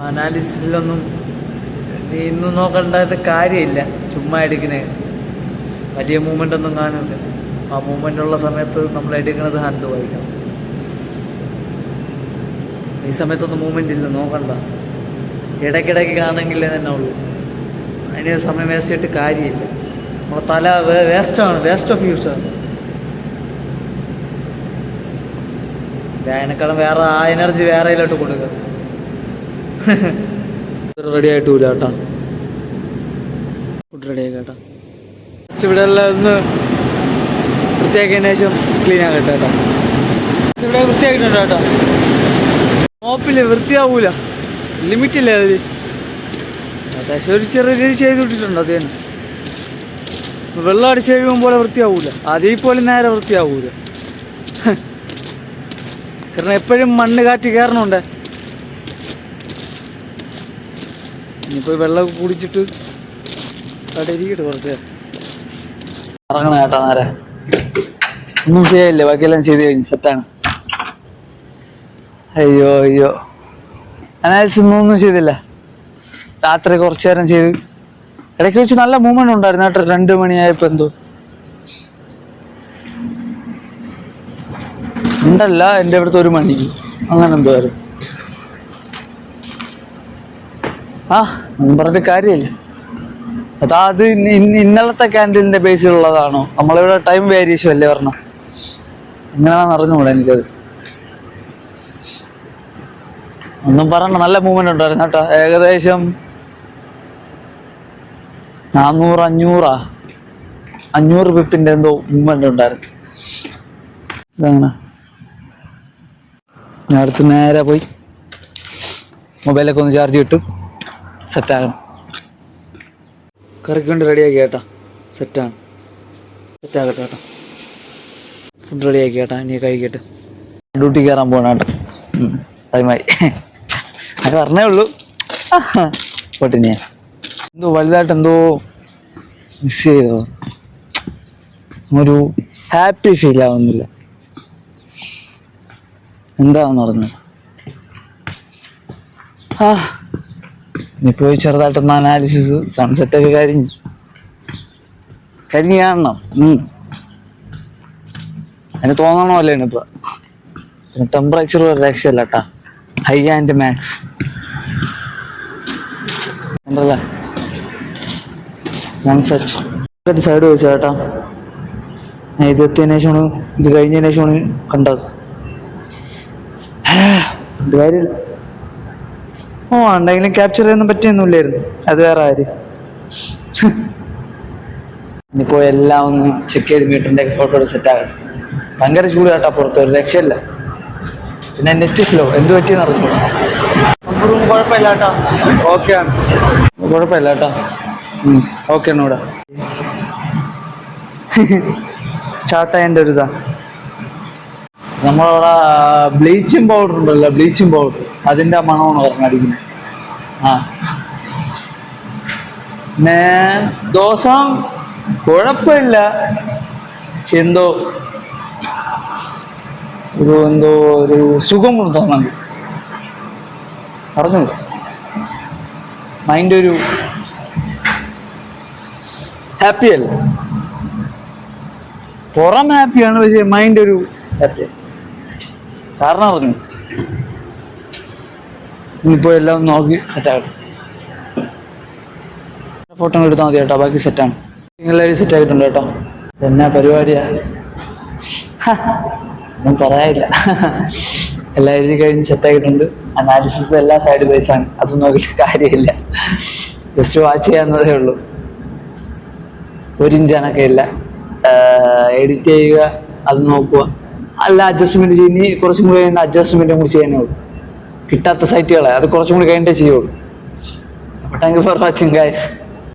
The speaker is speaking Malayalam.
അനാലിസിസിലൊന്നും നീ ഇന്നും നോക്കേണ്ട കാര്യമില്ല. ചുമ്മാ എടുക്കുന്നേ, വലിയ മൂവ്മെൻ്റ് ഒന്നും കാണില്ല. ആ മൂവ്മെൻ്റ് ഉള്ള സമയത്ത് നമ്മൾ എടുക്കുന്നത് ഹാൻഡ് വായിക്കണം. ഈ സമയത്തൊന്നും മൂവ്മെൻ്റ് ഇല്ല, നോക്കണ്ട. ഇടയ്ക്കിടയ്ക്ക് കാണെങ്കിലേ തന്നെ ഉള്ളൂ. അതിന് സമയം വേസ്റ്റ് ചെയ്തിട്ട് കാര്യമില്ല. നമ്മളെ തല വേസ്റ്റാണ്, വേസ്റ്റ് ഓഫ് യൂസാണ്. അതിനേക്കാളും വേറെ ആ എനർജി വേറെ ഇതിലോട്ട് കൊടുക്കുക. റെഡി ആയിട്ടില്ല കേട്ടോ, ഫുഡ് റെഡി ആയി കേട്ടോ. ജസ്റ്റ് ഇവിടെ എല്ലാം ഒന്ന് വൃത്തിയാക്കിയതിന് ശേഷം ക്ലീൻ ആകട്ടെ കേട്ടോ. ഇവിടെ വൃത്തിയാക്കിയിട്ടുണ്ട് കേട്ടോ. മോപ്പില്ല, വൃത്തിയാവൂല, ലിമിറ്റില്ല അതിൽ. അത്യാവശ്യം ഒരു ചെറിയ രീതി ചെയ്ത് വിട്ടിട്ടുണ്ട്. അത് തന്നെ വെള്ളം അടിച്ച് കഴിയുമ്പോൾ പോലെ വൃത്തിയാവൂല, അതിൽ പോലും നേരെ വൃത്തിയാവൂല. കാരണം എപ്പോഴും മണ്ണ് കാറ്റ് കയറണുണ്ട്. ഇനിയിപ്പോൾ വെള്ളം കുടിച്ചിട്ട് അവിടെ ഇരിക്കട്ടെ കുറച്ച്. ഇറങ്ങണം കേട്ടോ നേരെ. ഒന്നും ചെയ്യാനില്ല, ബാക്കിയെല്ലാം ചെയ്ത് കഴിഞ്ഞു, സെറ്റാണ്. അയ്യോ അയ്യോ, അനാലിസിസ് ഒന്നും ചെയ്തില്ല. രാത്രി കുറച്ചു നേരം ചെയ്ത്. ഇടയ്ക്ക് വെച്ച് നല്ല മൂവ്മെന്റ് ഉണ്ടായിരുന്നു കേട്ടോ. 2 മണിയായപ്പോ എന്തോ ഉണ്ടല്ല, എൻ്റെ അടുത്ത് 1 മണിക്ക് അങ്ങനെ എന്തോ ആയിരുന്നു. പറഞ്ഞിട്ട് കാര്യമില്ല. അത് ഇന്നലത്തെ ക്യാൻഡിലിന്റെ ബേസിലുള്ളതാണോ? നമ്മളിവിടെ ടൈം വേരിയേഷൻ അല്ലേ പറഞ്ഞോ, എങ്ങനെയാണെന്ന് അറിഞ്ഞുകൂടാ എനിക്കത്. ഒന്നും പറയണ്ട, നല്ല മൂവ്മെന്റ് ഉണ്ടായിരുന്നു കേട്ടോ. ഏകദേശം 400-500 പിപ്പിന്റെ എന്തോ മൂവ്മെന്റ് ഉണ്ടായിരുന്നു. ഇതങ്ങനെ ഞാൻ അടുത്ത് നേരെ പോയി മൊബൈലൊക്കെ ഒന്ന് ചാർജ് കിട്ടും, സെറ്റാകണം. കറിക്ക് വേണ്ടി റെഡിയാക്കി കേട്ടോ, സെറ്റാണ്. സെറ്റാകട്ടെ കേട്ടോ. ഫുഡ് റെഡിയാക്കി കേട്ടോ, ഇനി കഴിക്കട്ടെ. ഡ്യൂട്ടി കയറാൻ പോകണം കേട്ടോ. ടൈമായി, അത് പറഞ്ഞേ ഉള്ളൂ. പോട്ടെ, ഞാൻ എന്തോ വലുതായിട്ട് എന്തോ മിസ് ചെയ്തോ, ഒരു ഹാപ്പി ഫീൽ ആവുന്നില്ല. എന്താണെന്ന് പറഞ്ഞു. ഇനി പോയി ചെറുതായിട്ടൊന്ന് അനാലിസിസ്, സൺസെറ്റൊക്കെ കരിഞ്ഞ് കാണണം. അതിന് തോന്നണമല്ലേ ഇപ്പൊ. പിന്നെ ടെമ്പറേച്ചർ ഒരു രക്ഷയില്ല കേട്ടാ, ഹൈ ആൻഡ് മാക്സ് ഉണ്ടല്ലേ. സൺസെറ്റ് സൈഡ് വെച്ചാ കേട്ടാ. ഇത് എത്തിയതിനു ശേഷമാണ്, ഇത് കഴിഞ്ഞതിന് ശേഷമാണ് കണ്ടത്. കാര്യം ഉണ്ടെങ്കിലും ക്യാപ്ചർ ചെയ്യാനൊന്നും പറ്റിയൊന്നുമില്ലായിരുന്നു, അത് വേറെ കാര്യം. ഇനിയിപ്പോ എല്ലാം ഒന്ന് ചെക്ക് ചെയ്ത് മീറ്ററിന്റെ ഫോട്ടോ സെറ്റ് ആകട്ടെ. ഭയങ്കര ചൂട് കേട്ടാ പുറത്ത്, ഒരു രക്ഷയില്ല. പിന്നെ നെറ്റ് സ്ലോ, എന്ത് പറ്റിയെന്ന് അറിഞ്ഞു. നമ്പറും കുഴപ്പമില്ല കേട്ടോ, ഓക്കെ ആണ്, കുഴപ്പമില്ല കേട്ടോ. ഓക്കെ ആണ്. ഇവിടെ സ്റ്റാർട്ടായതിൻ്റെ ഒരു ഇതാ. നമ്മളവിടെ ബ്ലീച്ചിങ് പൗഡർ ഉണ്ടല്ലോ, ബ്ലീച്ചിങ് പൗഡർ, അതിൻ്റെ മണമാണ് പറഞ്ഞടിക്കുന്നത്. പിന്നെ ദിവസം കുഴപ്പമില്ല, പക്ഷെ എന്തോ ഒരു സുഖം കൊണ്ട് തോന്നുന്നുണ്ട്. അറിഞ്ഞു, മൈൻഡ് ഒരു ഹാപ്പി അല്ല. പുറം ഹാപ്പിയാണ്, പക്ഷെ മൈൻഡ് ഒരു ഹാപ്പി. കാരണം പറഞ്ഞു, ഇനിയിപ്പോ എല്ലാം നോക്കി സെറ്റാകട്ടെ. ഫോട്ടോ എടുത്താൽ മതി കേട്ടോ, ബാക്കി സെറ്റാണ്. നിങ്ങളെല്ലാവരും സെറ്റ് ആയിട്ടുണ്ട് കേട്ടോ. എന്നാ പരിപാടിയാ, ഒന്നും പറയാനില്ല. എല്ലാം എഴുതി കഴിഞ്ഞ് സെറ്റായിട്ടുണ്ട്. അനാലിസിസ് എല്ലാം സൈഡ് ബേസ് ആണ്, അതൊന്നും നോക്കിയിട്ട് കാര്യമില്ല. ജസ്റ്റ് വാച്ച് ചെയ്യാവുന്നതേ ഉള്ളൂ. 1 ഇഞ്ചാനൊക്കെ ഇല്ല. എഡിറ്റ് ചെയ്യുക, അത് നോക്കുക, അല്ല അഡ്ജസ്റ്റ്മെന്റ് ചെയ്യുന്ന. കുറച്ചും കൂടി കഴിയുന്ന അഡ്ജസ്റ്റ്മെന്റും കൂടി ചെയ്യാനേ ഉള്ളൂ. കിട്ടാത്ത സൈറ്റുകളെ അത് കുറച്ചും കൂടി കഴിഞ്ഞിട്ടേ ചെയ്യുള്ളൂ. അപ്പോൾ thank you for watching guys.